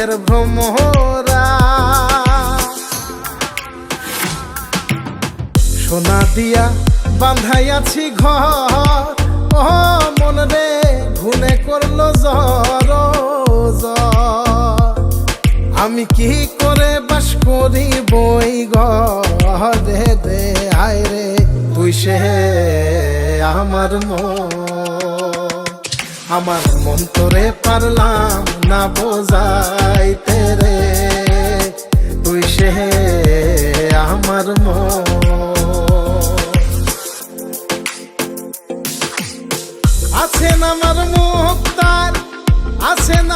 সুখের ভ্রমরা। সোনা দিয়া বান্ধাইয়াছি ঘর, ও মন রে ঘুনে করলো জ্বর জ্বর। আমি কি করে বাস করি বই ঘরে দে আয় রে তুই সে আমার মন তোরে পারলাম না বোঝাইতে রে তুই সে আমার আছেন আমার মুক্তার, আছেন